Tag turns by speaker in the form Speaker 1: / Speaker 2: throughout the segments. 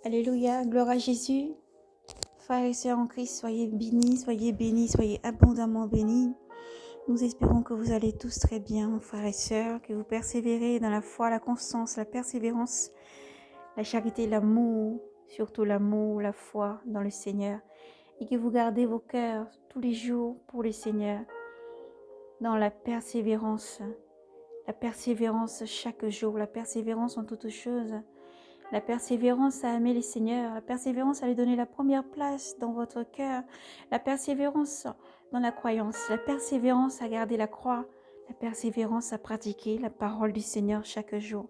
Speaker 1: Alléluia, gloire à Jésus. Frères et sœurs en Christ, soyez bénis, soyez abondamment bénis. Nous espérons que vous allez tous très bien, frères et sœurs, que vous persévérez dans la foi, la constance, la persévérance, la charité, l'amour, surtout l'amour, la foi dans le Seigneur, et que vous gardez vos cœurs tous les jours pour le Seigneur, dans la persévérance chaque jour, la persévérance en toutes choses. La persévérance à aimer le Seigneur, la persévérance à lui donner la première place dans votre cœur, la persévérance dans la croyance, la persévérance à garder la croix, la persévérance à pratiquer la parole du Seigneur chaque jour.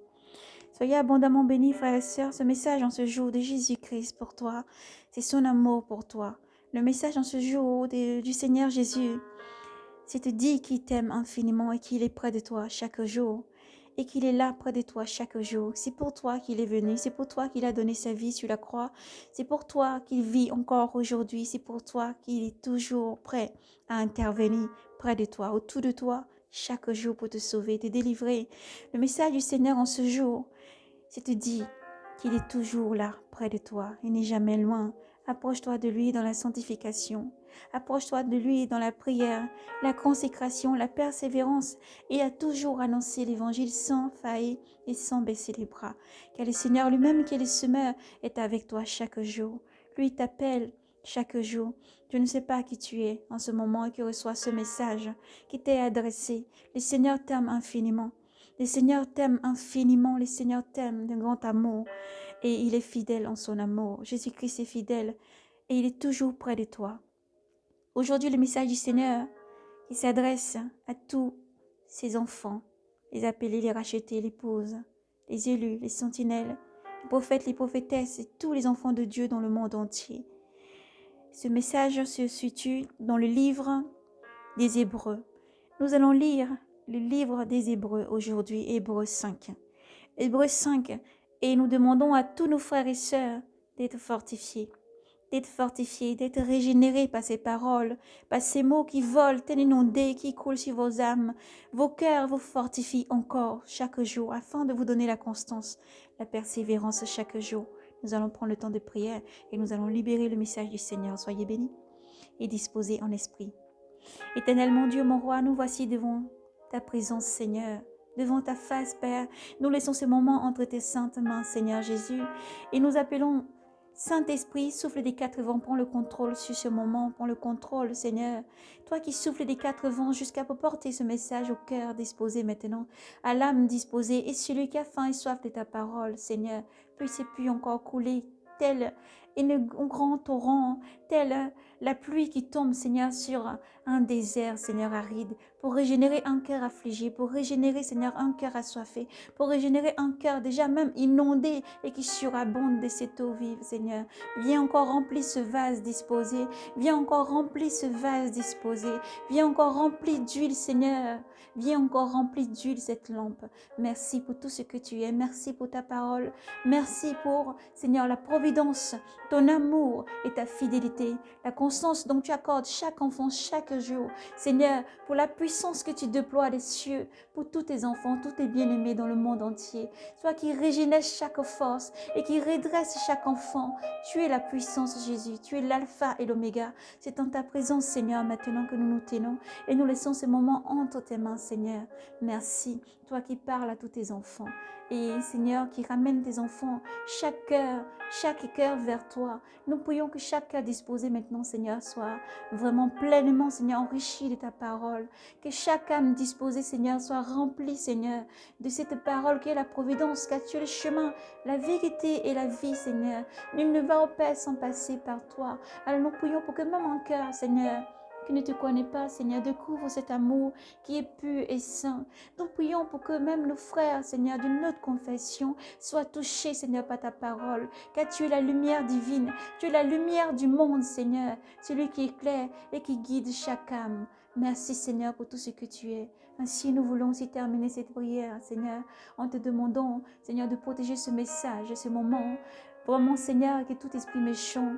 Speaker 1: Soyez abondamment bénis, frères et sœurs. Ce message en ce jour de Jésus-Christ pour toi, c'est son amour pour toi. Le message en ce jour du Seigneur Jésus, c'est te dire qu'il t'aime infiniment et qu'il est près de toi chaque jour et qu'il est là près de toi chaque jour. C'est pour toi qu'il est venu, c'est pour toi qu'il a donné sa vie sur la croix, c'est pour toi qu'il vit encore aujourd'hui, c'est pour toi qu'il est toujours prêt à intervenir près de toi, autour de toi, chaque jour pour te sauver, te délivrer. Le message du Seigneur en ce jour, c'est te dire qu'il est toujours là près de toi, il n'est jamais loin. Approche-toi de lui dans la sanctification. Approche-toi de lui dans la prière, la consécration, la persévérance et à toujours annoncer l'évangile sans faillir et sans baisser les bras. Car le Seigneur lui-même qui est le semeur est avec toi chaque jour. Lui t'appelle chaque jour. Je ne sais pas qui tu es en ce moment et qui reçoit ce message qui t'est adressé. Le Seigneur t'aime infiniment. Le Seigneur t'aime infiniment. Le Seigneur t'aime d'un grand amour et il est fidèle en son amour. Jésus-Christ est fidèle et il est toujours près de toi. Aujourd'hui, le message du Seigneur qui s'adresse à tous ses enfants, les appelés, les rachetés, les épouses, les élus, les sentinelles, les prophètes, les prophétesses et tous les enfants de Dieu dans le monde entier. Ce message se situe dans le livre des Hébreux. Nous allons lire le livre des Hébreux aujourd'hui, Hébreux 5. Hébreux 5, et nous demandons à tous nos frères et sœurs d'être fortifiés, d'être régénérés par ces paroles, par ces mots qui volent, tels inondés, qui coulent sur vos âmes. Vos cœurs vous fortifient encore chaque jour afin de vous donner la constance, la persévérance chaque jour. Nous allons prendre le temps de prière et nous allons libérer le message du Seigneur. Soyez bénis et disposés en esprit. Éternel mon Dieu, mon roi, nous voici devant ta présence, Seigneur, devant ta face, Père. Nous laissons ce moment entre tes saintes mains, Seigneur Jésus, et nous appelons Saint-Esprit, souffle des quatre vents, prends le contrôle sur ce moment, prends le contrôle, Seigneur. Toi qui souffles des quatre vents jusqu'à porter ce message au cœur disposé maintenant, à l'âme disposée, et celui qui a faim et soif de ta parole, Seigneur, puisse plus encore couler tel un grand torrent, tel la pluie qui tombe, Seigneur, sur un désert, Seigneur, aride, pour régénérer un cœur affligé, pour régénérer, Seigneur, un cœur assoiffé, pour régénérer un cœur déjà même inondé et qui surabonde de cette eau vive, Seigneur. Viens encore remplir ce vase disposé, viens encore remplir ce vase disposé, viens encore remplir d'huile, Seigneur, viens encore remplir d'huile cette lampe. Merci pour tout ce que tu es, merci pour ta parole, merci pour, Seigneur, la providence, ton amour et ta fidélité, la constance dont tu accordes chaque enfant chaque jour. Seigneur, pour la puissance que tu déploies des cieux, pour tous tes enfants, tous tes bien-aimés dans le monde entier. Toi qui régénère chaque force et qui redresse chaque enfant. Tu es la puissance, Jésus. Tu es l'alpha et l'oméga. C'est en ta présence, Seigneur, maintenant que nous nous tenons et nous laissons ce moment entre tes mains, Seigneur. Merci. Toi qui parles à tous tes enfants. Et Seigneur, qui ramène tes enfants, chaque cœur vers toi. Nous prions que chaque cœur disposé maintenant, Seigneur, soit vraiment pleinement, Seigneur, enrichi de ta parole. Que chaque âme disposée, Seigneur, soit remplie, Seigneur, de cette parole qui est la providence, car tu es le chemin, la vérité et la vie, Seigneur. Nul ne va au Père sans passer par toi. Alors nous prions pour que même un cœur, Seigneur, qui ne te connaît pas, Seigneur, découvre cet amour qui est pur et saint. Nous prions pour que même nos frères, Seigneur, d'une autre confession, soient touchés, Seigneur, par ta parole, car tu es la lumière divine, tu es la lumière du monde, Seigneur, celui qui éclaire et qui guide chaque âme. Merci, Seigneur, pour tout ce que tu es. Ainsi, nous voulons aussi terminer cette prière, Seigneur, en te demandant, Seigneur, de protéger ce message, ce moment. Vraiment, Seigneur, que tout esprit méchant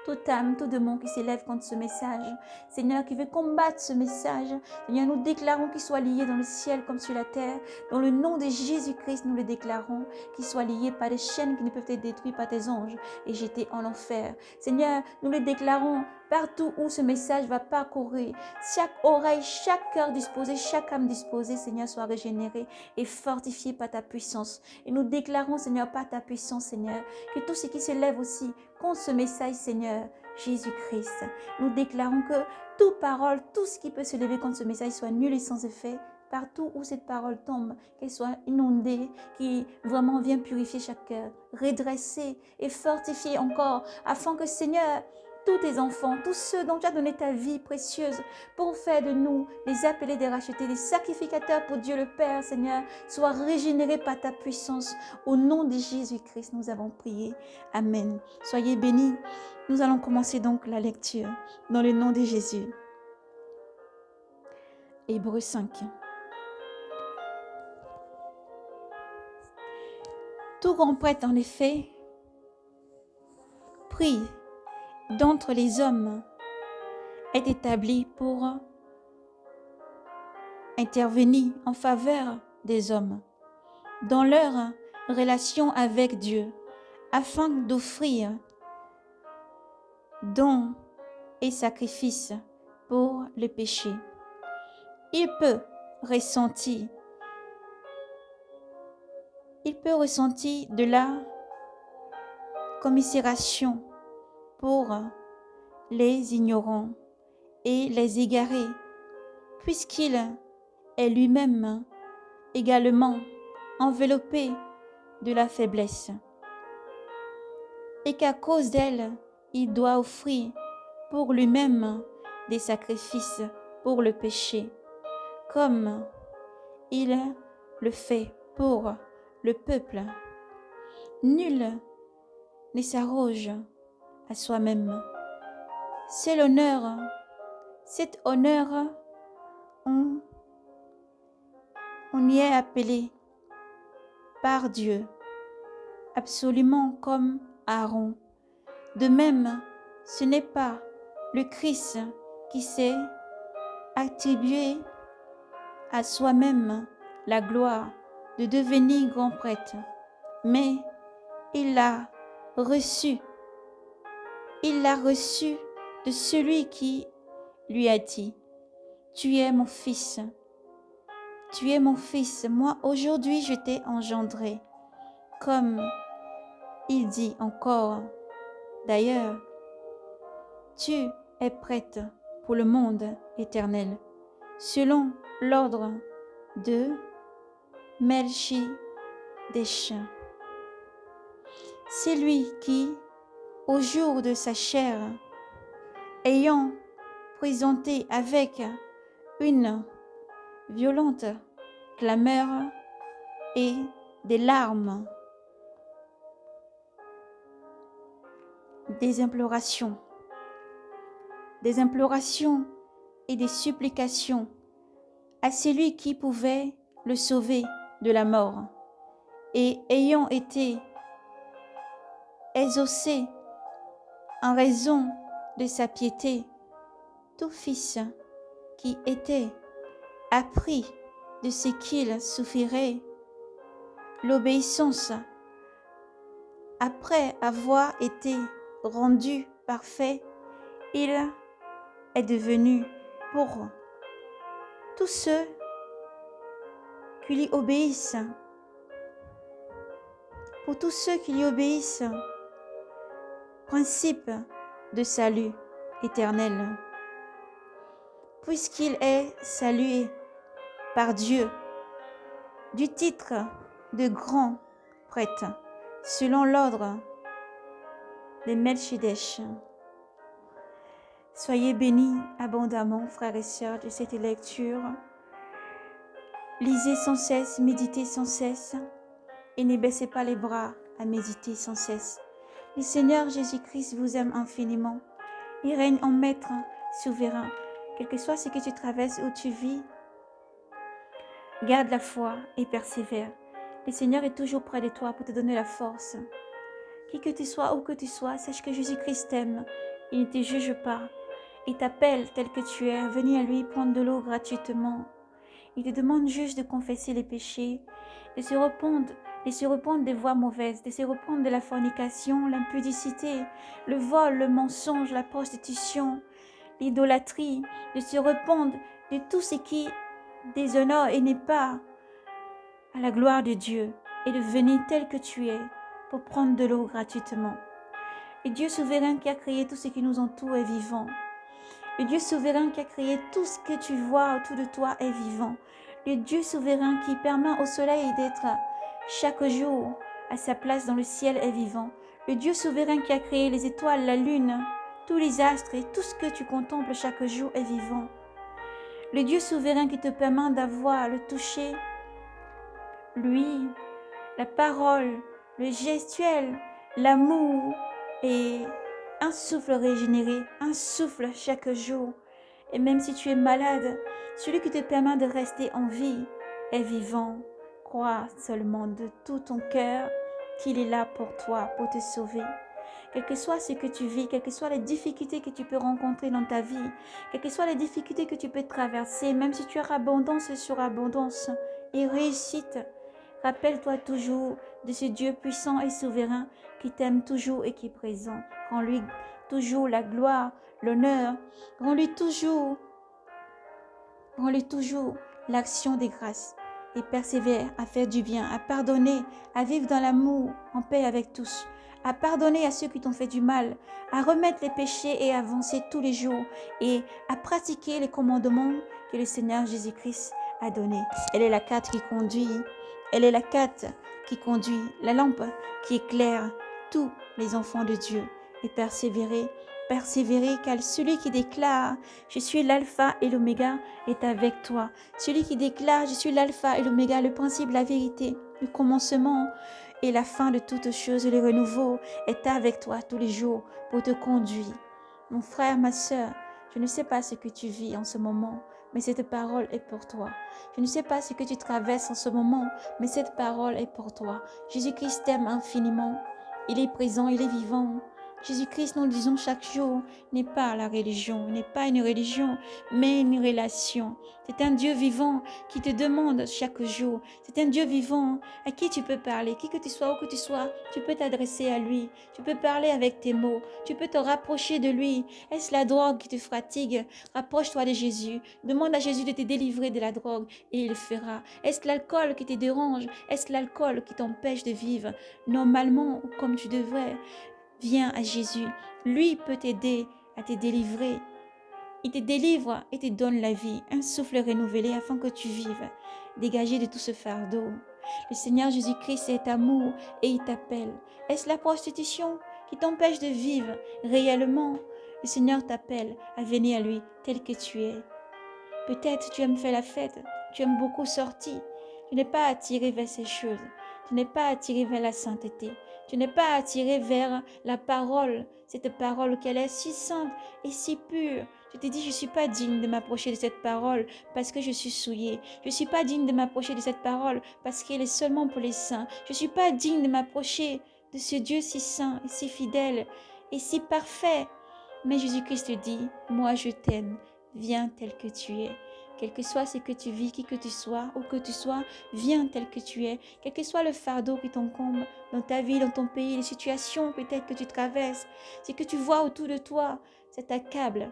Speaker 1: toute âme, tout démon qui s'élève contre ce message. Seigneur, qui veut combattre ce message. Seigneur, nous déclarons qu'il soit lié dans le ciel comme sur la terre. Dans le nom de Jésus-Christ, nous le déclarons. Qu'il soit lié par des chaînes qui ne peuvent être détruites par tes anges et jetés en enfer. Seigneur, nous le déclarons partout où ce message va parcourir. Chaque oreille, chaque cœur disposé, chaque âme disposée, Seigneur, soit régénérée et fortifiée par ta puissance. Et nous déclarons, Seigneur, par ta puissance, Seigneur, que tout ce qui se lève aussi contre ce message, Seigneur, Jésus-Christ, nous déclarons que toute parole, tout ce qui peut se lever contre ce message soit nul et sans effet. Partout où cette parole tombe, qu'elle soit inondée, qui vraiment vient purifier chaque cœur, redresser et fortifier encore, afin que, Seigneur, tous tes enfants, tous ceux dont tu as donné ta vie précieuse pour faire de nous des appelés, des rachetés, des sacrificateurs pour Dieu le Père, Seigneur, soient régénérés par ta puissance. Au nom de Jésus-Christ, nous avons prié. Amen. Soyez bénis. Nous allons commencer donc la lecture dans le nom de Jésus. Hébreux 5. Tout grand prêtre, en effet, prie d'entre les hommes, est établi pour intervenir en faveur des hommes dans leur relation avec Dieu, afin d'offrir dons et sacrifices pour le péché. Il peut ressentir de la commisération pour les ignorants et les égarés, puisqu'il est lui-même également enveloppé de la faiblesse, et qu'à cause d'elle, il doit offrir pour lui-même des sacrifices pour le péché, comme il le fait pour le peuple. Nul ne s'arroge à soi-même. C'est l'honneur, cet honneur, on y est appelé par Dieu, absolument comme Aaron. De même, ce n'est pas le Christ qui s'est attribué à soi-même la gloire de devenir grand prêtre, mais il l'a reçu. Il l'a reçu de celui qui lui a dit, « Tu es mon fils, tu es mon fils, moi aujourd'hui je t'ai engendré. » Comme il dit encore, d'ailleurs, « Tu es prêtre pour le monde éternel, selon l'ordre de Melchidedek. » C'est lui qui, au jour de sa chair, ayant présenté avec une violente clameur et des larmes, des implorations et des supplications à celui qui pouvait le sauver de la mort, et ayant été exaucé en raison de sa piété, tout fils qui était appris de ce qu'il souffrirait, l'obéissance, après avoir été rendu parfait, il est devenu pour tous ceux qui lui obéissent, principe de salut éternel, puisqu'il est salué par Dieu du titre de grand prêtre, selon l'ordre de Melchidedek. Soyez bénis abondamment, frères et sœurs, de cette lecture. Lisez sans cesse, méditez sans cesse, et ne baissez pas les bras à méditer sans cesse. Le Seigneur Jésus-Christ vous aime infiniment. Il règne en maître souverain. Quel que soit ce que tu traverses ou tu vis, garde la foi et persévère. Le Seigneur est toujours près de toi pour te donner la force Qui que tu sois, où que tu sois, sache que Jésus-Christ t'aime. Il ne te juge pas. Il t'appelle tel que tu es. Venez à lui prendre de l'eau gratuitement. Il te demande juste de confesser les péchés, de se rependre des voies mauvaises, de se rependre de la fornication, l'impudicité, le vol, le mensonge, la prostitution, l'idolâtrie, de se rependre de tout ce qui déshonore et n'est pas à la gloire de Dieu, et de venir tel que tu es pour prendre de l'eau gratuitement. Le Dieu souverain qui a créé tout ce qui nous entoure est vivant. Le Dieu souverain qui a créé tout ce que tu vois autour de toi est vivant. Le Dieu souverain qui permet au soleil d'être chaque jour à sa place dans le ciel est vivant. Le Dieu souverain qui a créé les étoiles, la lune, tous les astres et tout ce que tu contemples chaque jour est vivant. Le Dieu souverain qui te permet d'avoir le toucher, lui, la parole, le gestuel, l'amour et un souffle régénéré, un souffle chaque jour. Et même si tu es malade, celui qui te permet de rester en vie est vivant. Crois seulement de tout ton cœur qu'il est là pour toi, pour te sauver. Quel que soit ce que tu vis, quelles que soient les difficultés que tu peux rencontrer dans ta vie, quelles que soient les difficultés que tu peux traverser, même si tu as abondance sur abondance et réussite, rappelle-toi toujours de ce Dieu puissant et souverain qui t'aime toujours et qui est présent. Rends-lui toujours la gloire, l'honneur. Rends-lui toujours l'action des grâces et persévère à faire du bien, à pardonner, à vivre dans l'amour, en paix avec tous, à pardonner à ceux qui t'ont fait du mal, à remettre les péchés et à avancer tous les jours et à pratiquer les commandements que le Seigneur Jésus-Christ a donnés. Elle est la carte qui conduit, elle est la carte qui conduit, la lampe qui éclaire tous les enfants de Dieu et persévérer, car celui qui déclare « Je suis l'alpha et l'oméga » est avec toi. Celui qui déclare « Je suis l'alpha et l'oméga », le principe, la vérité, le commencement et la fin de toutes choses, le renouveau est avec toi tous les jours pour te conduire. Mon frère, ma sœur, je ne sais pas ce que tu vis en ce moment, mais cette parole est pour toi. Je ne sais pas ce que tu traverses en ce moment, mais cette parole est pour toi. Jésus-Christ t'aime infiniment. Il est présent, il est vivant. Jésus-Christ, nous le disons chaque jour, n'est pas la religion, n'est pas une religion, mais une relation. C'est un Dieu vivant qui te demande chaque jour. C'est un Dieu vivant à qui tu peux parler. Qui que tu sois, où que tu sois, tu peux t'adresser à lui. Tu peux parler avec tes mots. Tu peux te rapprocher de lui. Est-ce la drogue qui te fatigue? Rapproche-toi de Jésus. Demande à Jésus de te délivrer de la drogue et il le fera. Est-ce l'alcool qui te dérange? Est-ce l'alcool qui t'empêche de vivre normalement ou comme tu devrais? Viens à Jésus. Lui peut t'aider à te délivrer. Il te délivre et te donne la vie, un souffle renouvelé afin que tu vives, dégagé de tout ce fardeau. Le Seigneur Jésus-Christ est amour et il t'appelle. Est-ce la prostitution qui t'empêche de vivre réellement? Le Seigneur t'appelle à venir à lui tel que tu es. Peut-être tu aimes faire la fête, tu aimes beaucoup sortir. Tu n'es pas attiré vers ces choses. Tu n'es pas attiré vers la sainteté. Tu n'es pas attiré vers la parole, cette parole qu'elle est si sainte et si pure. Tu te dis, je ne suis pas digne de m'approcher de cette parole parce que je suis souillée. Je ne suis pas digne de m'approcher de cette parole parce qu'elle est seulement pour les saints. Je ne suis pas digne de m'approcher de ce Dieu si saint et si fidèle et si parfait. Mais Jésus-Christ te dit, moi je t'aime, viens tel que tu es. Quel que soit ce que tu vis, qui que tu sois, où que tu sois, viens tel que tu es. Quel que soit le fardeau qui t'encombre dans ta vie, dans ton pays, les situations peut-être que tu traverses, ce que tu vois autour de toi, ça t'accable.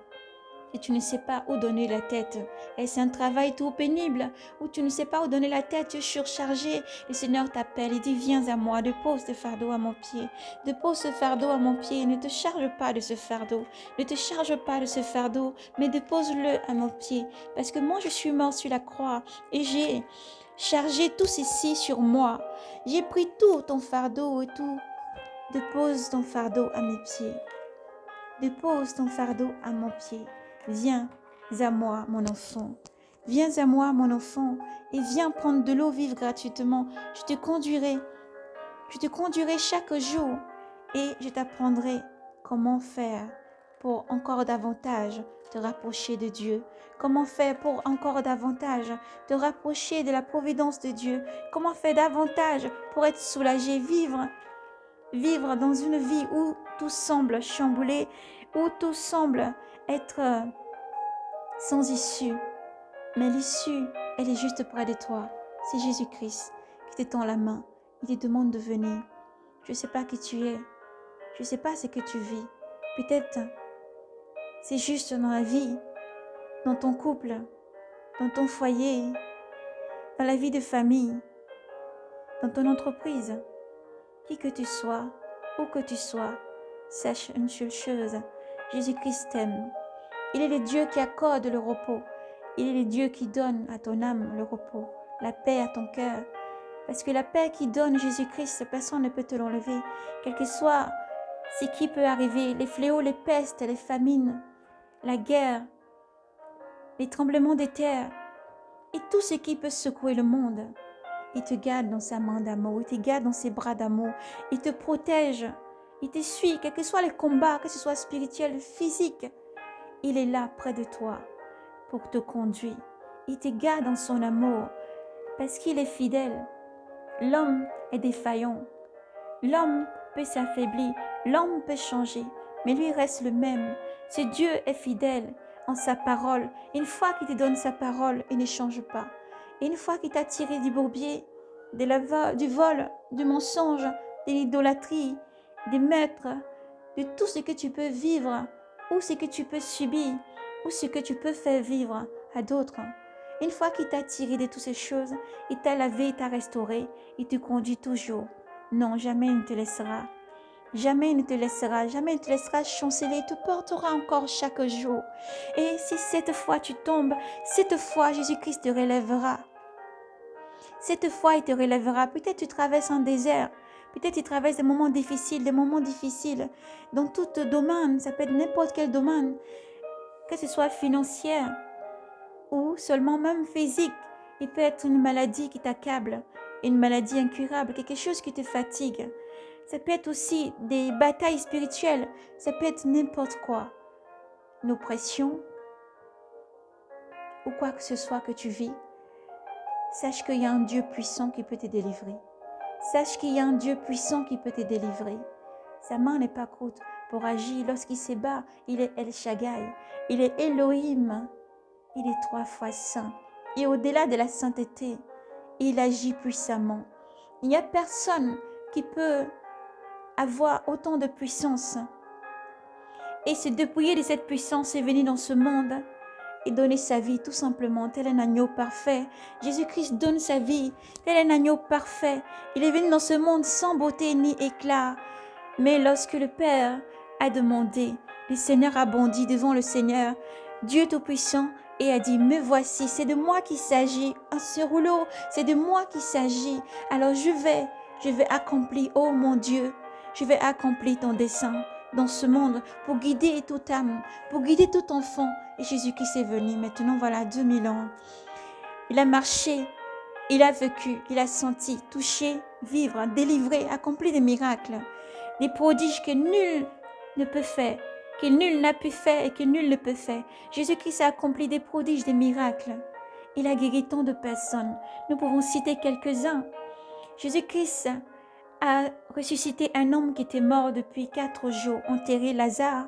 Speaker 1: Et tu ne sais pas où donner la tête. Est-ce un travail trop pénible où tu ne sais pas où donner la tête, tu es surchargé? Le Seigneur t'appelle et dit, viens à moi, dépose ce fardeau à mon pied. Dépose ce fardeau à mon pied. Ne te charge pas de ce fardeau. Ne te charge pas de ce fardeau, mais dépose-le à mon pied. Parce que moi, je suis mort sur la croix et j'ai chargé tout ceci sur moi. J'ai pris tout ton fardeau et tout. Dépose ton fardeau à mes pieds. Dépose ton fardeau à mon pied. Viens à moi, mon enfant. Viens à moi, mon enfant, et viens prendre de l'eau vive gratuitement. Je te conduirai chaque jour et je t'apprendrai comment faire pour encore davantage te rapprocher de Dieu. Comment faire pour encore davantage te rapprocher de la providence de Dieu. Comment faire davantage pour être soulagé, vivre vivre dans une vie où tout semble chamboulé, où tout semble être sans issue. Mais l'issue, elle est juste près de toi. C'est Jésus-Christ qui te tend la main. Il te demande de venir. Je ne sais pas qui tu es. Je ne sais pas ce que tu vis. Peut-être c'est juste dans la vie, dans ton couple, dans ton foyer, dans la vie de famille, dans ton entreprise. Qui que tu sois, où que tu sois, sache une seule chose. Jésus-Christ t'aime. Il est le Dieu qui accorde le repos. Il est le Dieu qui donne à ton âme le repos, la paix à ton cœur. Parce que la paix qui donne Jésus-Christ, personne ne peut te l'enlever. Quel que soit ce qui peut arriver, les fléaux, les pestes, les famines, la guerre, les tremblements de terre et tout ce qui peut secouer le monde. Il te garde dans sa main d'amour, il te garde dans ses bras d'amour, il te protège, il te suit, quels que soient les combats, que ce soit spirituel, physique. Il est là près de toi pour te conduire. Il te garde dans son amour parce qu'il est fidèle. L'homme est défaillant. L'homme peut s'affaiblir, l'homme peut changer, mais lui reste le même. Ce Dieu est fidèle en sa parole. Une fois qu'il te donne sa parole, il ne change pas. Et une fois qu'il t'a tiré du bourbier, du vol, du mensonge, de l'idolâtrie, des maîtres, de tout ce que tu peux vivre, ou ce que tu peux subir, ou ce que tu peux faire vivre à d'autres. Une fois qu'il t'a tiré de toutes ces choses, il t'a lavé, il t'a restauré, il te conduit toujours. Non, jamais il ne te laissera. Jamais il ne te laissera, jamais il ne te laissera chanceler, il te portera encore chaque jour. Et si cette fois tu tombes, cette fois Jésus-Christ te relèvera. Cette fois il te relèvera. Peut-être tu traverses un désert, peut-être tu traverses des moments difficiles, dans tout domaine, ça peut être n'importe quel domaine, que ce soit financier ou seulement même physique. Il peut être une maladie qui t'accable, une maladie incurable, quelque chose qui te fatigue. Ça peut être aussi des batailles spirituelles, ça peut être n'importe quoi. Une oppression ou quoi que ce soit que tu vis, sache qu'il y a un Dieu puissant qui peut te délivrer. Sache qu'il y a un Dieu puissant qui peut te délivrer. Sa main n'est pas courte pour agir. Lorsqu'il se bat, il est El Shaddai, il est Elohim, il est 3 fois saint. Et au-delà de la sainteté, il agit puissamment. Il n'y a personne qui peut avoir autant de puissance et se dépouiller de cette puissance et venir dans ce monde et donner sa vie tout simplement, tel un agneau parfait. Jésus-Christ donne sa vie, tel un agneau parfait. Il est venu dans ce monde sans beauté ni éclat. Mais lorsque le Père a demandé, le Seigneur a bondi devant le Seigneur, Dieu Tout-Puissant, et a dit, me voici, c'est de moi qu'il s'agit. Ce rouleau, c'est de moi qu'il s'agit. Alors je vais accomplir, oh mon Dieu, je vais accomplir ton dessein dans ce monde pour guider toute âme, pour guider tout enfant. Et Jésus-Christ est venu maintenant, voilà, 2000 ans. Il a marché, il a vécu, il a senti, touché, vivre, délivré, accompli des miracles, des prodiges que nul ne peut faire, que nul n'a pu faire et que nul ne peut faire. Jésus-Christ a accompli des prodiges, des miracles. Il a guéri tant de personnes. Nous pouvons citer quelques-uns. Jésus-Christ a ressuscité un homme qui était mort depuis 4 jours, enterré Lazare.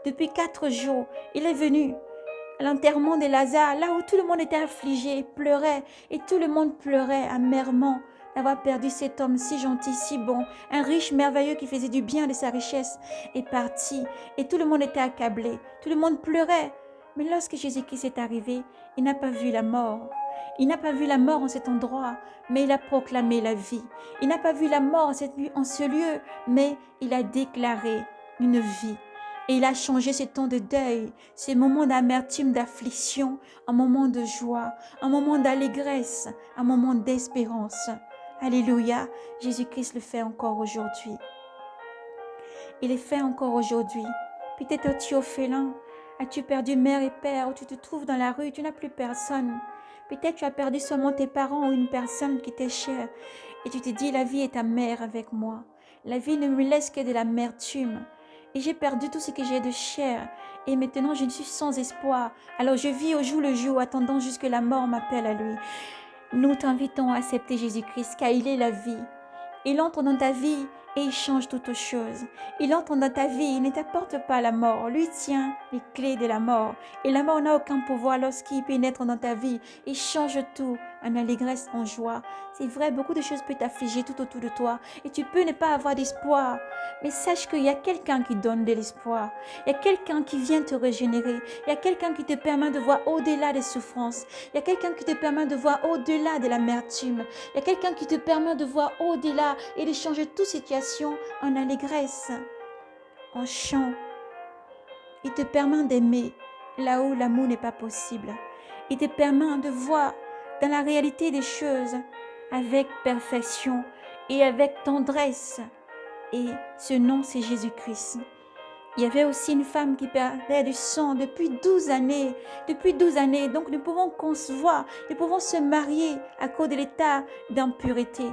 Speaker 1: Depuis 4 jours, il est venu à l'enterrement de Lazare, là où tout le monde était affligé, pleurait, et tout le monde pleurait amèrement d'avoir perdu cet homme si gentil, si bon, un riche merveilleux qui faisait du bien de sa richesse, est parti, et tout le monde était accablé, tout le monde pleurait. Mais lorsque Jésus-Christ est arrivé, il n'a pas vu la mort. Il n'a pas vu la mort en cet endroit, mais il a proclamé la vie. Il n'a pas vu la mort en ce lieu, mais il a déclaré une vie. Et il a changé ces temps de deuil, ces moments d'amertume, d'affliction, un moment de joie, un moment d'allégresse, un moment d'espérance. Alléluia, Jésus-Christ le fait encore aujourd'hui. Il le fait encore aujourd'hui. Peut-être es-tu orphelin, as-tu perdu mère et père, ou tu te trouves dans la rue, tu n'as plus personne. Peut-être tu as perdu seulement tes parents ou une personne qui t'est chère, et tu te dis, la vie est amère avec moi. La vie ne me laisse que de l'amertume. Et j'ai perdu tout ce que j'ai de cher. Et maintenant, je suis sans espoir. Alors je vis au jour le jour, attendant jusque la mort m'appelle à lui. Nous t'invitons à accepter Jésus-Christ, car il est la vie. Il entre dans ta vie et il change toutes choses. Il entre dans ta vie, il ne t'apporte pas la mort. Lui tient les clés de la mort. Et la mort n'a aucun pouvoir lorsqu'il pénètre dans ta vie. Il change tout en allégresse, en joie. C'est vrai, beaucoup de choses peuvent t'affliger tout autour de toi. Et tu peux ne pas avoir d'espoir. Mais sache qu'il y a quelqu'un qui donne de l'espoir. Il y a quelqu'un qui vient te régénérer. Il y a quelqu'un qui te permet de voir au-delà des souffrances. Il y a quelqu'un qui te permet de voir au-delà de l'amertume. Il y a quelqu'un qui te permet de voir au-delà et de changer toute situation en allégresse, en chant. Il te permet d'aimer là où l'amour n'est pas possible. Il te permet de voir dans la réalité des choses avec perfection et avec tendresse. Et ce nom, c'est Jésus-Christ. Il y avait aussi une femme qui perdait du sang depuis 12 années. Depuis 12 années. Donc nous pouvons concevoir, nous pouvons se marier à cause de l'état d'impureté.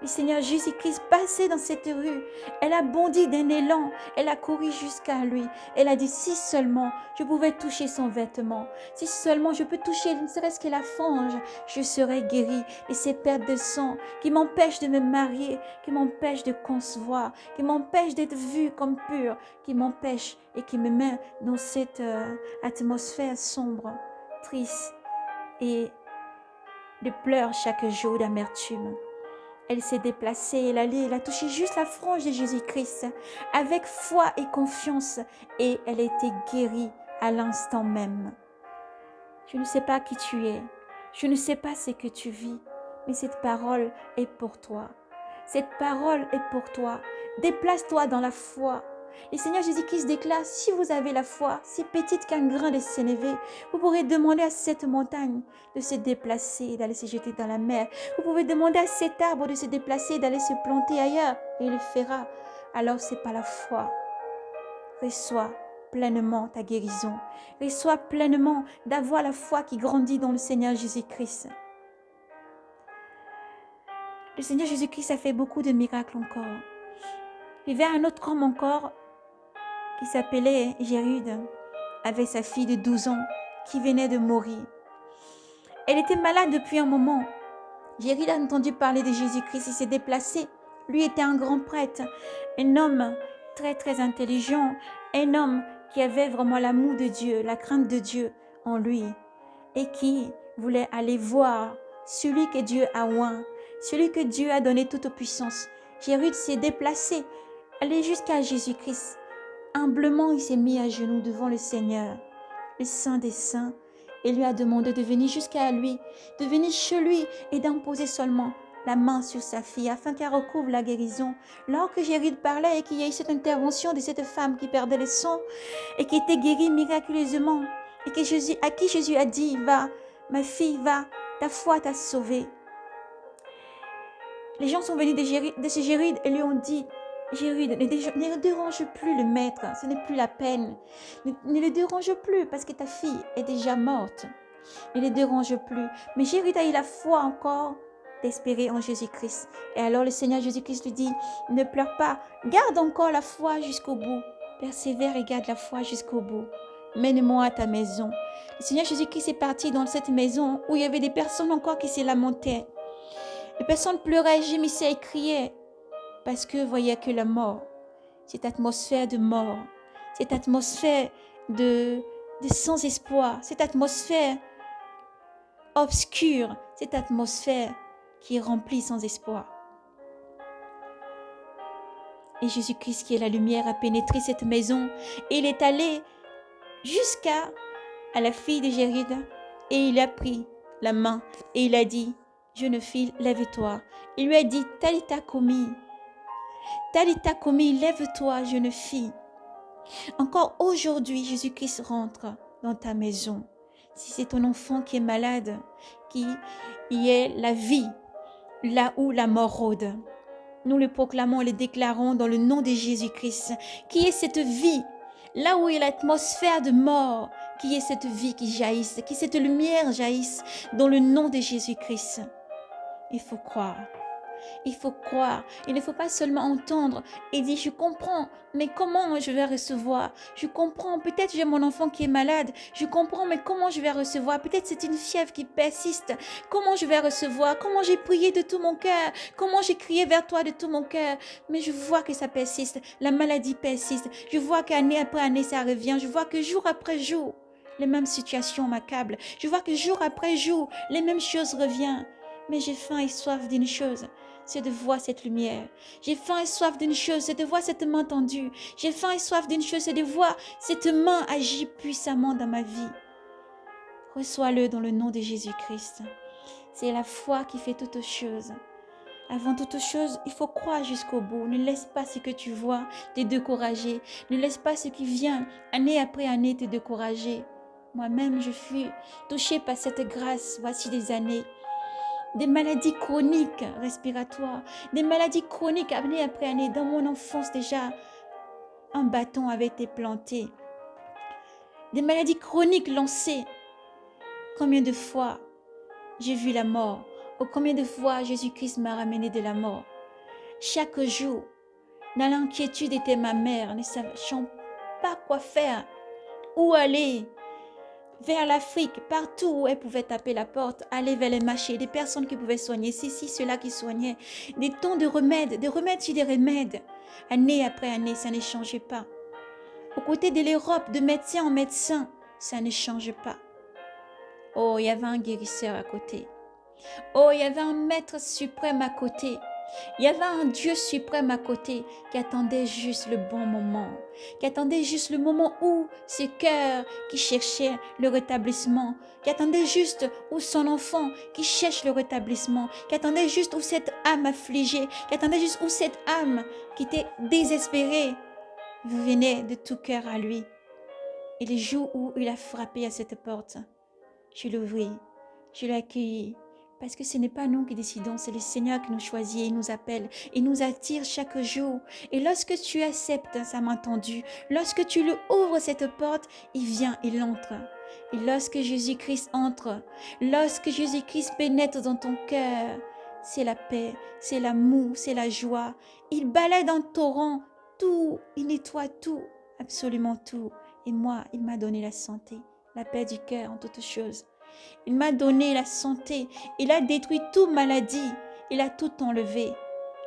Speaker 1: Le Seigneur Jésus-Christ passait dans cette rue. Elle a bondi d'un élan. Elle a couru jusqu'à lui. Elle a dit, si seulement je pouvais toucher son vêtement, si seulement je peux toucher ne serait-ce que la frange, je serais guérie de ces pertes de sang qui m'empêchent de me marier, qui m'empêchent de concevoir, qui m'empêchent d'être vue comme pure, qui m'empêchent et qui me met dans cette atmosphère sombre, triste et de pleurs chaque jour d'amertume. Elle s'est déplacée, elle a touché juste la frange de Jésus-Christ avec foi et confiance et elle a été guérie à l'instant même. Je ne sais pas qui tu es, je ne sais pas ce que tu vis, mais cette parole est pour toi. Cette parole est pour toi. Déplace-toi dans la foi. Le Seigneur Jésus-Christ déclare, si vous avez la foi, si petite qu'un grain de sénévé, vous pourrez demander à cette montagne de se déplacer et d'aller se jeter dans la mer. Vous pouvez demander à cet arbre de se déplacer et d'aller se planter ailleurs et il le fera. Alors c'est pas la foi. Reçois pleinement ta guérison. Reçois pleinement d'avoir la foi qui grandit dans le Seigneur Jésus-Christ. Le Seigneur Jésus-Christ a fait beaucoup de miracles encore. Il y avait un autre homme encore qui s'appelait Jérude, avec sa fille de 12 ans qui venait de mourir. Elle était malade depuis un moment. Jérude a entendu parler de Jésus-Christ, il s'est déplacé. Lui était un grand prêtre, un homme très très intelligent, un homme qui avait vraiment l'amour de Dieu, la crainte de Dieu en lui et qui voulait aller voir celui que Dieu a oint, celui que Dieu a donné toute puissance. Jérude s'est déplacé, allé jusqu'à Jésus-Christ. Humblement, il s'est mis à genoux devant le Seigneur, le Saint des Saints, et lui a demandé de venir jusqu'à lui, de venir chez lui et d'imposer seulement la main sur sa fille afin qu'elle recouvre la guérison. Lorsque Jérude parlait et qu'il y a eu cette intervention de cette femme qui perdait le sang et qui était guérie miraculeusement et à qui Jésus a dit, va, ma fille, va, ta foi t'a sauvée. Les gens sont venus de ce Jérude et lui ont dit, Jérude, ne dérange plus le maître, ce n'est plus la peine. Ne le dérange plus parce que ta fille est déjà morte. Ne le dérange plus. Mais Jérude a eu la foi encore d'espérer en Jésus-Christ. Et alors le Seigneur Jésus-Christ lui dit, ne pleure pas, garde encore la foi jusqu'au bout. Persévère et garde la foi jusqu'au bout. Mène-moi à ta maison. Le Seigneur Jésus-Christ est parti dans cette maison où il y avait des personnes encore qui se lamentaient. Les personnes pleuraient, gémissaient et criaient. Parce que voyaient que la mort, cette atmosphère de mort, cette atmosphère de sans espoir, cette atmosphère obscure, cette atmosphère qui est remplie sans espoir. Et Jésus-Christ, qui est la lumière, a pénétré cette maison et il est allé jusqu'à la fille de Jérude et il a pris la main et il a dit, jeune fille, lève-toi. Il lui a dit, Talitha koumi. Talitha koumi, lève-toi, jeune fille. Encore aujourd'hui, Jésus-Christ rentre dans ta maison. Si c'est ton enfant qui est malade, qui y est la vie, là où la mort rôde. Nous le proclamons et le déclarons dans le nom de Jésus-Christ. Qui est cette vie, là où il y a l'atmosphère de mort, qui est cette vie qui jaillisse, cette lumière jaillisse dans le nom de Jésus-Christ. Il faut croire. Il faut croire. Il ne faut pas seulement entendre et dire, je comprends, mais comment je vais recevoir? Je comprends, peut-être j'ai mon enfant qui est malade. Je comprends, mais comment je vais recevoir? Peut-être c'est une fièvre qui persiste. Comment je vais recevoir? Comment j'ai prié de tout mon cœur? Comment j'ai crié vers toi de tout mon cœur? Mais je vois que ça persiste. La maladie persiste. Je vois qu'année après année, ça revient. Je vois que jour après jour, les mêmes situations m'accablent. Je vois que jour après jour, les mêmes choses reviennent. Mais j'ai faim et soif d'une chose, c'est de voir cette lumière. J'ai faim et soif d'une chose, c'est de voir cette main tendue. J'ai faim et soif d'une chose, c'est de voir cette main agir puissamment dans ma vie. Reçois-le dans le nom de Jésus-Christ. C'est la foi qui fait toutes choses. Avant toute chose, il faut croire jusqu'au bout. Ne laisse pas ce que tu vois te décourager. Ne laisse pas ce qui vient année après année te décourager. Moi-même, je fus touchée par cette grâce voici des années. Des maladies chroniques respiratoires, des maladies chroniques année après année. Dans mon enfance déjà, un bâton avait été planté. Des maladies chroniques lancées. Combien de fois j'ai vu la mort? Ou combien de fois Jésus-Christ m'a ramené de la mort? Chaque jour, dans l'inquiétude était ma mère, ne sachant pas quoi faire, où aller. Vers l'Afrique, partout où elle pouvait taper la porte, aller vers les marchés, des personnes qui pouvaient soigner, ceci, cela qui soignaient, des tons de remèdes, des remèdes sur des remèdes. Année après année, ça ne changeait pas. Aux côtés de l'Europe, de médecin en médecin, ça ne change pas. Oh, il y avait un guérisseur à côté. Oh, il y avait un maître suprême à côté. Il y avait un Dieu suprême à côté qui attendait juste le bon moment, qui attendait juste le moment où ce cœur qui cherchait le rétablissement, qui attendait juste où son enfant qui cherche le rétablissement, qui attendait juste où cette âme affligée, qui attendait juste où cette âme qui était désespérée venait de tout cœur à lui. Et le jour où il a frappé à cette porte, je l'ouvris, je l'ai accueilli. Parce que ce n'est pas nous qui décidons, c'est le Seigneur qui nous choisit et nous appelle et nous attire chaque jour. Et lorsque tu acceptes sa main tendue, lorsque tu lui ouvres cette porte, il vient, il entre. Et lorsque Jésus-Christ entre, lorsque Jésus-Christ pénètre dans ton cœur, c'est la paix, c'est l'amour, c'est la joie. Il balaye en torrent tout, il nettoie tout, absolument tout. Et moi, il m'a donné la santé, la paix du cœur en toutes choses. Il m'a donné la santé. Il a détruit toute maladie. Il a tout enlevé.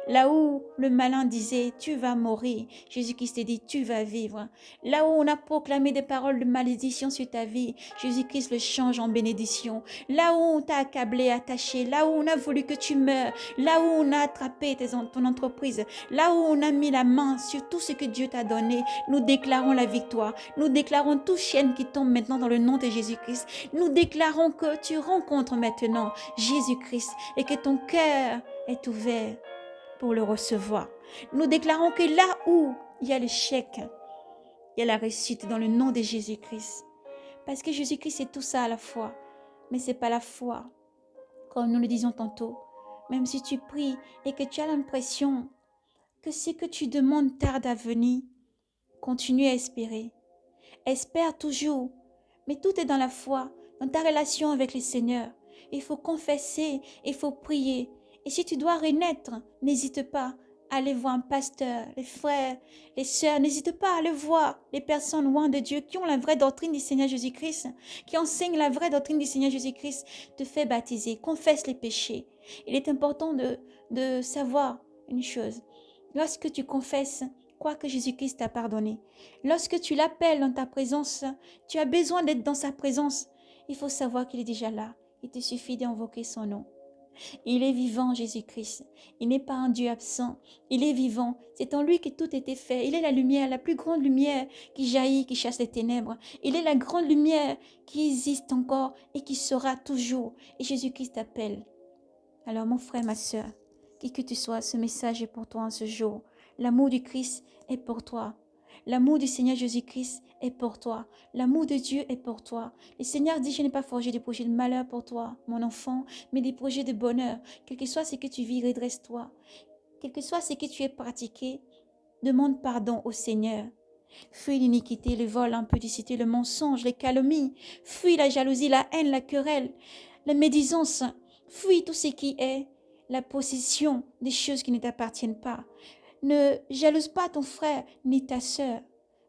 Speaker 1: Là où le malin disait, tu vas mourir, Jésus-Christ dit, tu vas vivre. Là où on a proclamé des paroles de malédiction sur ta vie, Jésus-Christ le change en bénédiction. Là où on t'a accablé, attaché, là où on a voulu que tu meurs, là où on a attrapé ton entreprise, là où on a mis la main sur tout ce que Dieu t'a donné, nous déclarons la victoire. Nous déclarons toute chaîne qui tombe maintenant dans le nom de Jésus-Christ. Nous déclarons que tu rencontres maintenant Jésus-Christ et que ton cœur est ouvert pour le recevoir. Nous déclarons que là où il y a l'échec, il y a la réussite dans le nom de Jésus-Christ. Parce que Jésus-Christ c'est tout ça à la fois, mais c'est pas la foi. Comme nous le disions tantôt, même si tu pries et que tu as l'impression que ce que tu demandes tarde à venir, continue à espérer. Espère toujours, mais tout est dans la foi, dans ta relation avec le Seigneur. Il faut confesser, il faut prier. Et si tu dois renaître, n'hésite pas à aller voir un pasteur, les frères, les sœurs, n'hésite pas à aller voir les personnes loin de Dieu qui ont la vraie doctrine du Seigneur Jésus-Christ, qui enseignent la vraie doctrine du Seigneur Jésus-Christ. Te fais baptiser, confesse les péchés. Il est important de savoir une chose. Lorsque tu confesses, crois que Jésus-Christ t'a pardonné. Lorsque tu l'appelles dans ta présence, tu as besoin d'être dans sa présence. Il faut savoir qu'il est déjà là. Il te suffit d'invoquer son nom. Il est vivant, Jésus-Christ. Il n'est pas un Dieu absent. Il est vivant. C'est en lui que tout était fait. Il est la lumière, la plus grande lumière qui jaillit, qui chasse les ténèbres. Il est la grande lumière qui existe encore et qui sera toujours. Et Jésus-Christ t'appelle. Alors mon frère, ma sœur, qui que tu sois, ce message est pour toi en ce jour. L'amour du Christ est pour toi. L'amour du Seigneur Jésus-Christ est pour toi. L'amour de Dieu est pour toi. Le Seigneur dit, je n'ai pas forgé des projets de malheur pour toi, mon enfant, mais des projets de bonheur. Quel que soit ce que tu vis, redresse-toi. Quel que soit ce que tu aies pratiqué, demande pardon au Seigneur. Fuis l'iniquité, le vol, l'impudicité, le mensonge, les calomnies. Fuis la jalousie, la haine, la querelle, la médisance. Fuis tout ce qui est la possession des choses qui ne t'appartiennent pas. Ne jalouse pas ton frère ni ta sœur,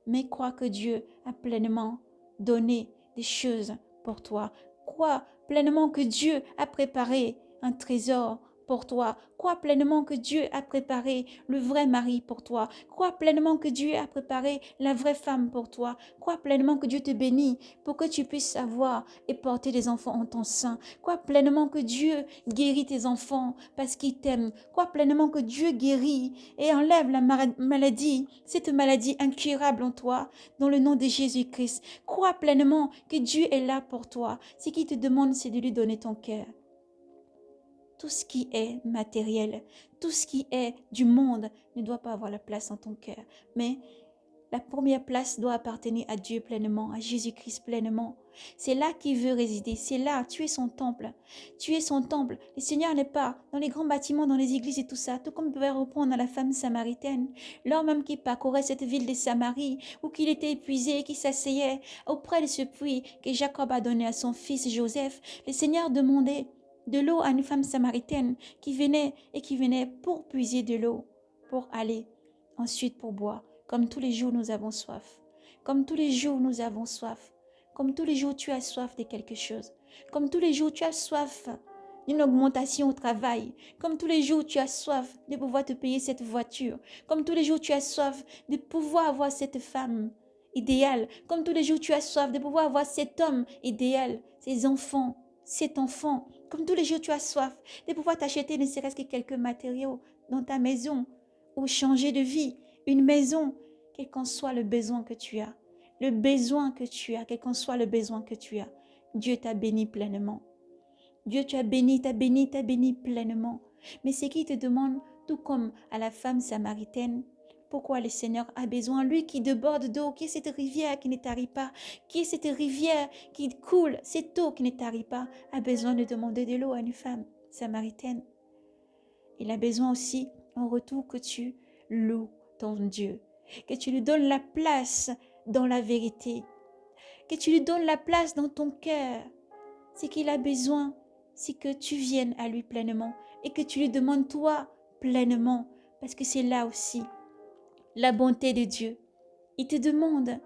Speaker 1: mais crois que Dieu a pleinement donné des choses pour toi. Crois pleinement que Dieu a préparé un trésor pour toi. Crois pleinement que Dieu a préparé le vrai mari pour toi. Crois pleinement que Dieu a préparé la vraie femme pour toi. Crois pleinement que Dieu te bénit pour que tu puisses avoir et porter des enfants en ton sein. Crois pleinement que Dieu guérit tes enfants parce qu'il t'aime. Crois pleinement que Dieu guérit et enlève la maladie, cette maladie incurable en toi, dans le nom de Jésus-Christ. Crois pleinement que Dieu est là pour toi. Ce qu'il te demande, c'est de lui donner ton cœur. Tout ce qui est matériel, tout ce qui est du monde ne doit pas avoir la place dans ton cœur. Mais la première place doit appartenir à Dieu pleinement, à Jésus-Christ pleinement. C'est là qu'il veut résider, c'est là, tu es son temple. Tu es son temple. Le Seigneur n'est pas dans les grands bâtiments, dans les églises et tout ça, tout comme pouvait reprendre à la femme samaritaine. L'homme même qui parcourait cette ville de Samarie, où qu'il était épuisé, qui s'asseyait auprès de ce puits que Jacob a donné à son fils Joseph. Le Seigneur demandait de l'eau à une femme samaritaine qui venait pour puiser de l'eau, pour aller ensuite pour boire. Comme tous les jours, nous avons soif. Comme tous les jours, nous avons soif. Comme tous les jours, tu as soif de quelque chose. Comme tous les jours, tu as soif d'une augmentation au travail. Comme tous les jours, tu as soif de pouvoir te payer cette voiture. Comme tous les jours, tu as soif de pouvoir avoir cette femme idéale. Comme tous les jours, tu as soif de pouvoir avoir cet homme idéal, ces enfants, cet enfant. Comme tous les jours, tu as soif de pouvoir t'acheter ne serait-ce que quelques matériaux dans ta maison ou changer de vie. Une maison, quel qu'en soit le besoin que tu as, quel qu'en soit le besoin que tu as, Dieu t'a béni pleinement. Dieu t'a béni pleinement. Mais c'est qui te demande, tout comme à la femme samaritaine, pourquoi le Seigneur a besoin, lui qui déborde d'eau, qui est cette rivière qui ne tarit pas, qui est cette rivière qui coule, cette eau qui ne tarit pas, a besoin de demander de l'eau à une femme samaritaine. Il a besoin aussi, en retour, que tu loues ton Dieu, que tu lui donnes la place dans la vérité, que tu lui donnes la place dans ton cœur. Ce qu'il a besoin, c'est que tu viennes à lui pleinement et que tu lui demandes toi pleinement, parce que c'est là aussi la bonté de Dieu. Il te demande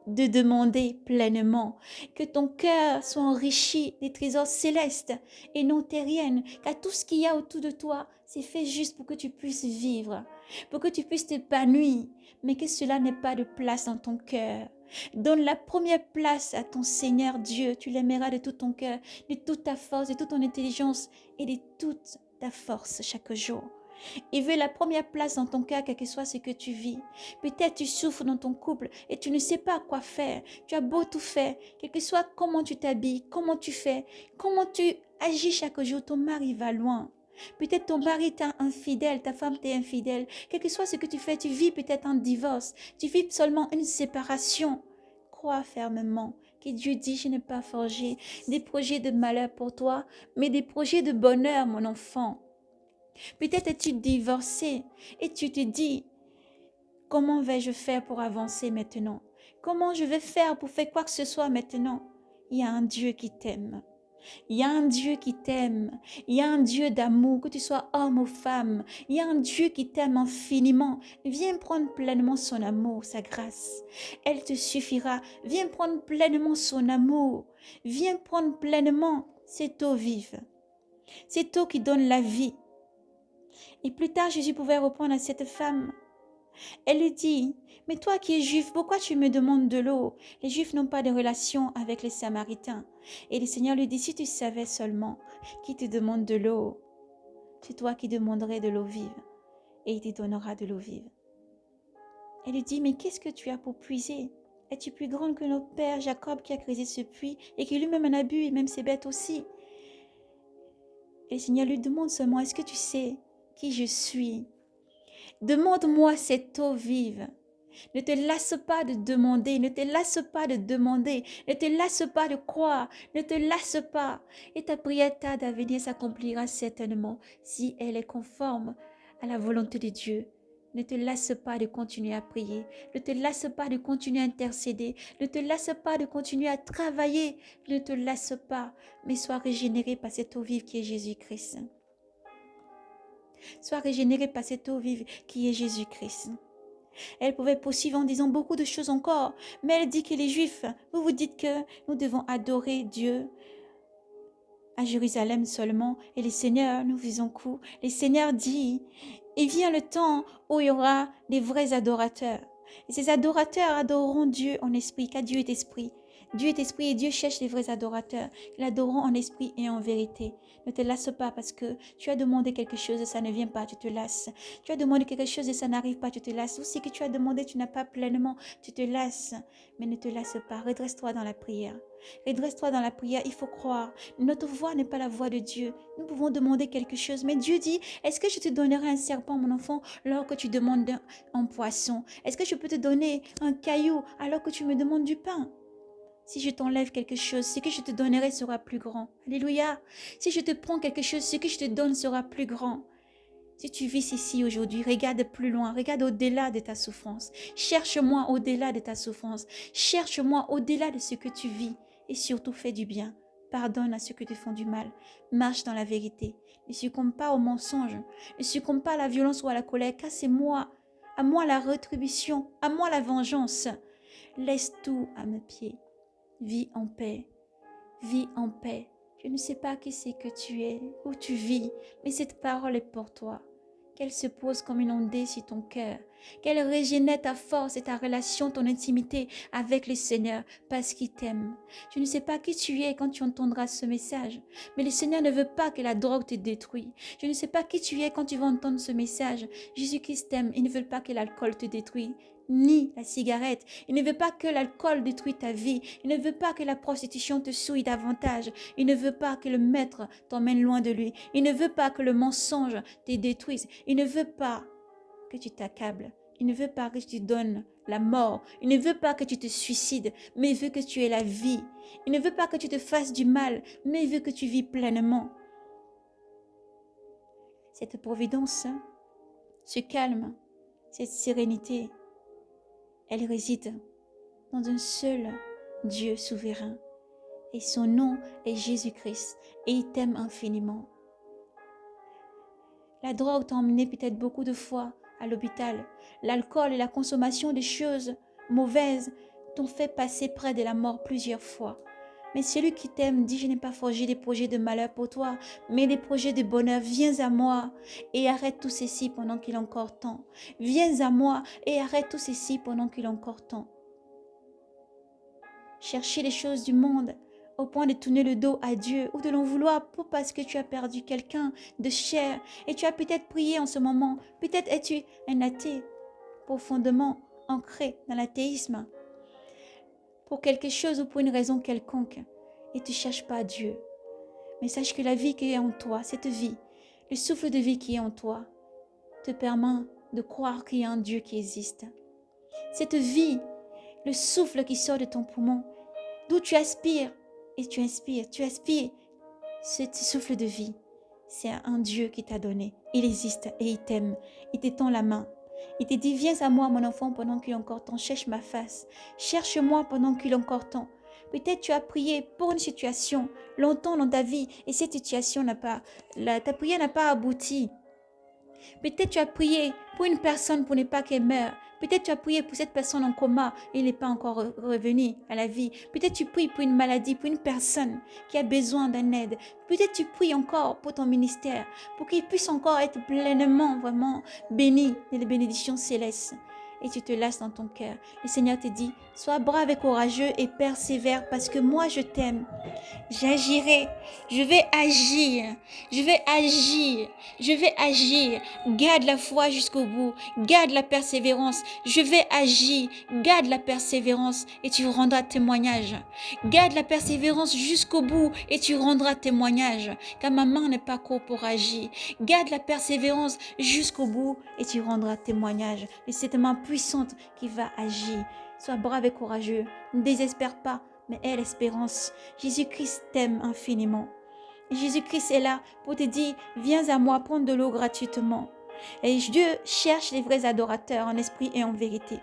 Speaker 1: de demander pleinement que ton cœur soit enrichi des trésors célestes et non terriens, car tout ce qu'il y a autour de toi, c'est fait juste pour que tu puisses vivre, pour que tu puisses t'épanouir, mais que cela n'ait pas de place dans ton cœur. Donne la première place à ton Seigneur Dieu. Tu l'aimeras de tout ton cœur, de toute ta force, de toute ton intelligence et de toute ta force chaque jour. Il veut la première place dans ton cœur, quel que soit ce que tu vis. Peut-être tu souffres dans ton couple et tu ne sais pas quoi faire. Tu as beau tout faire, quel que soit comment tu t'habilles, comment tu fais, comment tu agis chaque jour, ton mari va loin. Peut-être ton mari t'est infidèle, ta femme t'est infidèle. Quel que soit ce que tu fais, tu vis peut-être un divorce, tu vis seulement une séparation. Crois fermement que Dieu dit, je n'ai pas forgé des projets de malheur pour toi, mais des projets de bonheur, mon enfant. Peut-être es-tu divorcé et tu te dis, comment vais-je faire pour avancer maintenant? Comment je vais faire pour faire quoi que ce soit maintenant? Il y a un Dieu qui t'aime. Il y a un Dieu qui t'aime. Il y a un Dieu d'amour, que tu sois homme ou femme. Il y a un Dieu qui t'aime infiniment. Viens prendre pleinement son amour, sa grâce. Elle te suffira. Viens prendre pleinement son amour. Viens prendre pleinement cette eau vive. Cette eau qui donne la vie. Et plus tard, Jésus pouvait répondre à cette femme. Elle lui dit, mais toi qui es juif, pourquoi tu me demandes de l'eau? Les juifs n'ont pas de relation avec les Samaritains. Et le Seigneur lui dit, si tu savais seulement qui te demande de l'eau, c'est toi qui demanderais de l'eau vive. Et il te donnera de l'eau vive. Elle lui dit, mais qu'est-ce que tu as pour puiser? Es-tu plus grande que notre père Jacob qui a creusé ce puits et qui lui-même en a bu et même ses bêtes aussi? Et le Seigneur lui demande seulement, est-ce que tu sais qui je suis? Demande-moi cette eau vive. Ne te lasse pas de demander, ne te lasse pas de demander, ne te lasse pas de croire, ne te lasse pas. Et ta prière tarde à venir s'accomplira certainement si elle est conforme à la volonté de Dieu. Ne te lasse pas de continuer à prier, ne te lasse pas de continuer à intercéder, ne te lasse pas de continuer à travailler, ne te lasse pas, mais sois régénéré par cette eau vive qui est Jésus-Christ. Sois régénéré par cette eau vive qui est Jésus-Christ. Elle pouvait poursuivre en disant beaucoup de choses encore, mais elle dit que les Juifs, vous vous dites que nous devons adorer Dieu à Jérusalem seulement, et les seigneurs, nous faisons coup. Les seigneurs dit, il vient le temps où il y aura des vrais adorateurs. Et ces adorateurs adoreront Dieu en esprit, car Dieu est esprit. Dieu est esprit et Dieu cherche les vrais adorateurs. Ils l'adoreront en esprit et en vérité. Ne te lasse pas parce que tu as demandé quelque chose et ça ne vient pas, tu te lasses. Tu as demandé quelque chose et ça n'arrive pas, tu te lasses. Aussi que tu as demandé, tu n'as pas pleinement, tu te lasses. Mais ne te lasse pas, redresse-toi dans la prière. Redresse-toi dans la prière, il faut croire. Notre voix n'est pas la voix de Dieu. Nous pouvons demander quelque chose, mais Dieu dit, est-ce que je te donnerai un serpent, mon enfant, alors que tu demandes un poisson? Est-ce que je peux te donner un caillou alors que tu me demandes du pain? Si je t'enlève quelque chose, ce que je te donnerai sera plus grand. Alléluia. Si je te prends quelque chose, ce que je te donne sera plus grand. Si tu vis ici aujourd'hui, regarde plus loin, regarde au-delà de ta souffrance. Cherche-moi au-delà de ta souffrance. Cherche-moi au-delà de ce que tu vis. Et surtout, fais du bien. Pardonne à ceux qui te font du mal. Marche dans la vérité. Ne succombe pas au mensonge. Ne succombe pas à la violence ou à la colère, car c'est moi. À moi la rétribution. À moi la vengeance. Laisse tout à mes pieds. Vis en paix. Vis en paix. Je ne sais pas qui c'est que tu es, où tu vis, mais cette parole est pour toi. Qu'elle se pose comme une ondée sur ton cœur. Qu'elle régénère ta force et ta relation, ton intimité avec le Seigneur, parce qu'il t'aime. Je ne sais pas qui tu es quand tu entendras ce message, mais le Seigneur ne veut pas que la drogue te détruise. Je ne sais pas qui tu es quand tu vas entendre ce message. Jésus-Christ t'aime. Il ne veut pas que l'alcool te détruise, ni la cigarette. Il ne veut pas que l'alcool détruise ta vie. Il ne veut pas que la prostitution te souille davantage. Il ne veut pas que le maître t'emmène loin de lui. Il ne veut pas que le mensonge te détruise. Il ne veut pas que tu t'accables. Il ne veut pas que tu donnes la mort. Il ne veut pas que tu te suicides, mais il veut que tu aies la vie. Il ne veut pas que tu te fasses du mal, mais il veut que tu vis pleinement. Cette providence, ce calme, cette sérénité, elle réside dans un seul Dieu souverain. Et son nom est Jésus-Christ. Et il t'aime infiniment. La drogue t'a emmené peut-être beaucoup de fois à l'hôpital. L'alcool et la consommation des choses mauvaises t'ont fait passer près de la mort plusieurs fois. Mais celui qui t'aime dit, je n'ai pas forgé des projets de malheur pour toi, mais des projets de bonheur. Viens à moi et arrête tout ceci pendant qu'il est encore temps. Viens à moi et arrête tout ceci pendant qu'il est encore temps. Chercher les choses du monde au point de tourner le dos à Dieu ou de l'en vouloir pour parce que tu as perdu quelqu'un de cher et tu as peut-être prié en ce moment. Peut-être es-tu un athée profondément ancré dans l'athéisme pour quelque chose ou pour une raison quelconque et tu ne cherches pas Dieu. Mais sache que la vie qui est en toi, cette vie, le souffle de vie qui est en toi, te permet de croire qu'il y a un Dieu qui existe. Cette vie, le souffle qui sort de ton poumon, d'où tu aspires et tu inspires, tu aspires, ce souffle de vie, c'est un Dieu qui t'a donné. Il existe et il t'aime. Il t'étend la main. Il te dit, viens à moi mon enfant pendant qu'il est encore temps, cherche ma face. Cherche-moi pendant qu'il est encore temps. Peut-être tu as prié pour une situation longtemps dans ta vie et cette situation ta prière n'a pas abouti. Peut-être tu as prié pour une personne pour ne pas qu'elle meure. Peut-être tu as prié pour cette personne en coma et il n'est pas encore revenu à la vie. Peut-être tu pries pour une maladie, pour une personne qui a besoin d'une aide. Peut-être tu pries encore pour ton ministère, pour qu'il puisse encore être pleinement, vraiment béni de les bénédictions célestes. Et tu te lasses dans ton cœur. Le Seigneur te dit, sois brave et courageux et persévère parce que moi je t'aime. J'agirai, je vais agir, je vais agir, je vais agir. Garde la foi jusqu'au bout, garde la persévérance. Je vais agir, garde la persévérance et tu rendras témoignage. Garde la persévérance jusqu'au bout et tu rendras témoignage. Car ma main n'est pas courte pour agir. Garde la persévérance jusqu'au bout et tu rendras témoignage. Et c'est ta main puissante qui va agir. Sois brave et courageux, ne désespère pas, mais aie l'espérance. Jésus-Christ t'aime infiniment. Jésus-Christ est là pour te dire, viens à moi prendre de l'eau gratuitement. Et Dieu cherche les vrais adorateurs en esprit et en vérité.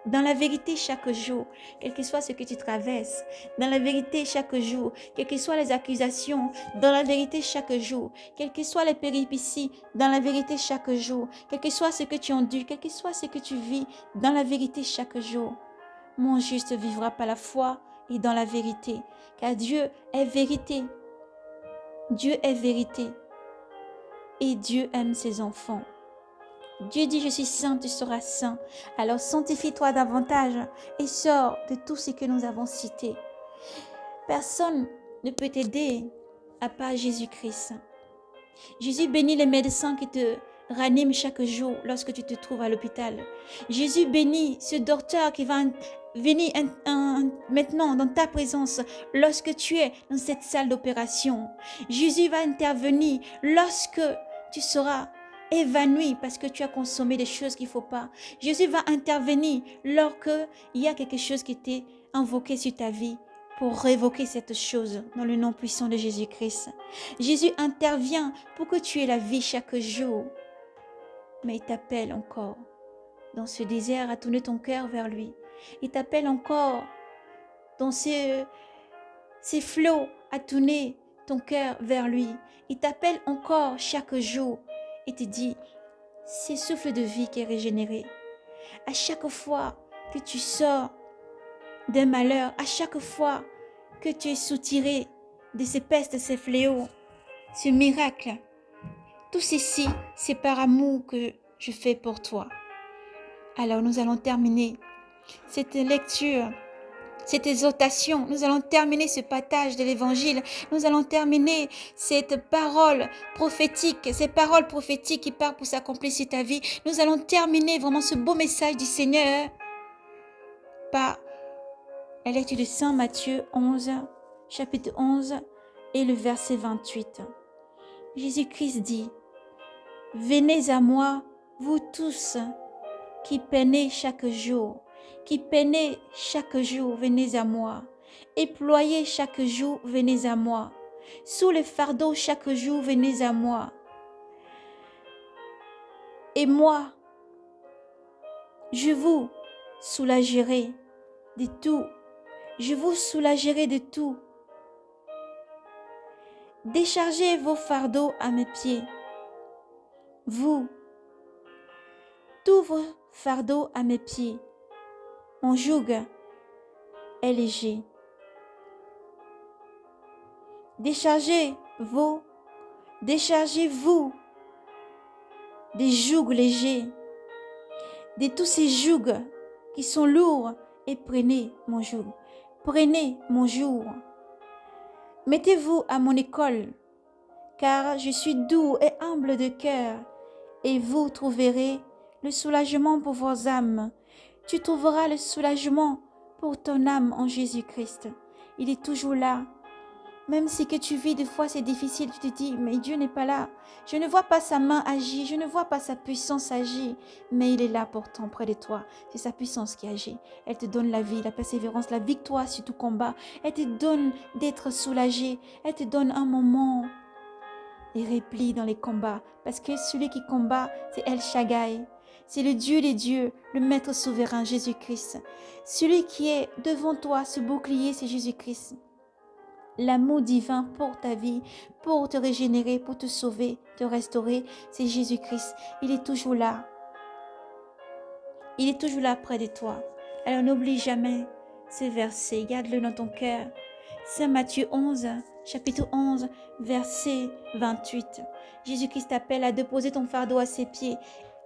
Speaker 1: Dans la vérité chaque jour, quel que soit ce que tu traverses, dans la vérité chaque jour, quelles que soient les accusations, dans la vérité chaque jour, quelles que soient les péripéties, dans la vérité chaque jour, quel que soit ce que tu endures, quel que soit ce que tu vis, dans la vérité chaque jour. Mon juste vivra par la foi et dans la vérité, car Dieu est vérité. Dieu est vérité et Dieu aime ses enfants. Dieu dit, je suis saint, tu seras saint. Alors sanctifie-toi davantage et sors de tout ce que nous avons cité. Personne ne peut t'aider à part Jésus-Christ. Jésus bénit les médecins qui te raniment chaque jour lorsque tu te trouves à l'hôpital. Jésus bénit ce docteur qui va venir maintenant dans ta présence lorsque tu es dans cette salle d'opération. Jésus va intervenir lorsque tu seras évanoui parce que tu as consommé des choses qu'il ne faut pas. Jésus va intervenir lorsqu'il y a quelque chose qui était invoqué sur ta vie pour révoquer cette chose dans le nom puissant de Jésus-Christ. Jésus intervient pour que tu aies la vie chaque jour. Mais il t'appelle encore dans ce désert à tourner ton cœur vers lui. Il t'appelle encore dans ces flots à tourner ton cœur vers lui. Il t'appelle encore chaque jour et te dit, c'est souffle de vie qui est régénéré. À chaque fois que tu sors d'un malheur, à chaque fois que tu es soutiré de ces pestes, de ces fléaux, ce miracle, tout ceci, c'est par amour que je fais pour toi. Alors nous allons terminer cette lecture, cette exhortation. Nous allons terminer ce partage de l'évangile. Nous allons terminer cette parole prophétique, ces paroles prophétiques qui partent pour s'accomplir sur ta vie. Nous allons terminer vraiment ce beau message du Seigneur par la lecture de Saint Matthieu 11, chapitre 11 et le verset 28. Jésus-Christ dit, « Venez à moi, vous tous qui peinez chaque jour, venez à moi. Éployez chaque jour, venez à moi. Sous le fardeau chaque jour, venez à moi. Et moi, je vous soulagerai de tout. Je vous soulagerai de tout. Déchargez vos fardeaux à mes pieds. Vous, tous vos fardeaux à mes pieds. Mon joug est léger. Déchargez-vous des jougs légers, de tous ces jougs qui sont lourds, et prenez mon joug. Prenez mon joug. Mettez-vous à mon école, car je suis doux et humble de cœur, et vous trouverez le soulagement pour vos âmes. Tu trouveras le soulagement pour ton âme en Jésus-Christ. Il est toujours là. Même si que tu vis des fois c'est difficile, tu te dis, mais Dieu n'est pas là. Je ne vois pas sa main agir, je ne vois pas sa puissance agir. Mais il est là pourtant près de toi. C'est sa puissance qui agit. Elle te donne la vie, la persévérance, la victoire sur tout combat. Elle te donne d'être soulagé. Elle te donne un moment de repli dans les combats. Parce que celui qui combat, c'est El Shaddai. C'est le Dieu des dieux, le Maître souverain, Jésus-Christ. Celui qui est devant toi, ce bouclier, c'est Jésus-Christ. L'amour divin pour ta vie, pour te régénérer, pour te sauver, te restaurer, c'est Jésus-Christ. Il est toujours là. Il est toujours là près de toi. Alors n'oublie jamais ce verset. Garde-le dans ton cœur. Saint Matthieu 11, chapitre 11, verset 28. Jésus-Christ t'appelle à déposer ton fardeau à ses pieds.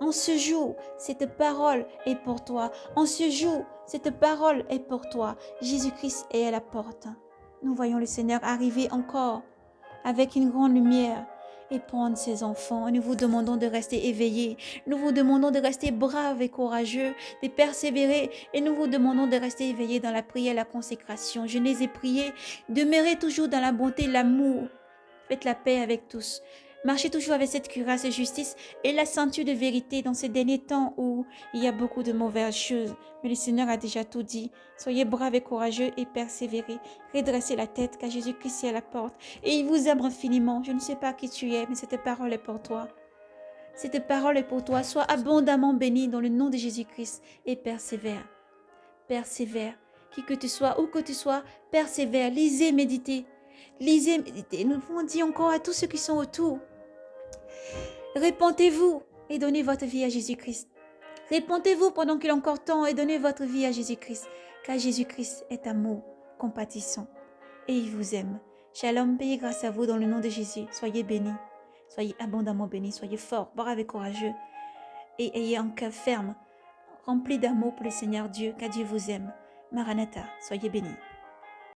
Speaker 1: En ce jour, cette parole est pour toi. En ce jour, cette parole est pour toi. Jésus-Christ est à la porte. Nous voyons le Seigneur arriver encore avec une grande lumière et prendre ses enfants. Nous vous demandons de rester éveillés. Nous vous demandons de rester braves et courageux, de persévérer. Et nous vous demandons de rester éveillés dans la prière, la consécration. Jeûnez et priez. Demeurez toujours dans la bonté, l'amour. Faites la paix avec tous. Marchez toujours avec cette cuirasse et justice et la ceinture de vérité dans ces derniers temps où il y a beaucoup de mauvaises choses. Mais le Seigneur a déjà tout dit. Soyez braves et courageux et persévérez. Redressez la tête car Jésus-Christ est à la porte. Et il vous aime infiniment. Je ne sais pas qui tu es, mais cette parole est pour toi. Cette parole est pour toi. Sois abondamment béni dans le nom de Jésus-Christ et persévère. persévère. Qui que tu sois, où que tu sois, persévère. Lisez, méditez. Lisez, méditez. Nous pouvons dire encore à tous ceux qui sont autour, répentez-vous et donnez votre vie à Jésus-Christ. Répentez-vous pendant qu'il est encore temps et donnez votre vie à Jésus-Christ, car Jésus-Christ est amour, compatissant, et il vous aime. Shalom, paix et grâce à vous dans le nom de Jésus. Soyez bénis, soyez abondamment bénis, soyez forts, braves et courageux, et ayez un cœur ferme, rempli d'amour pour le Seigneur Dieu, car Dieu vous aime. Maranatha, soyez bénis.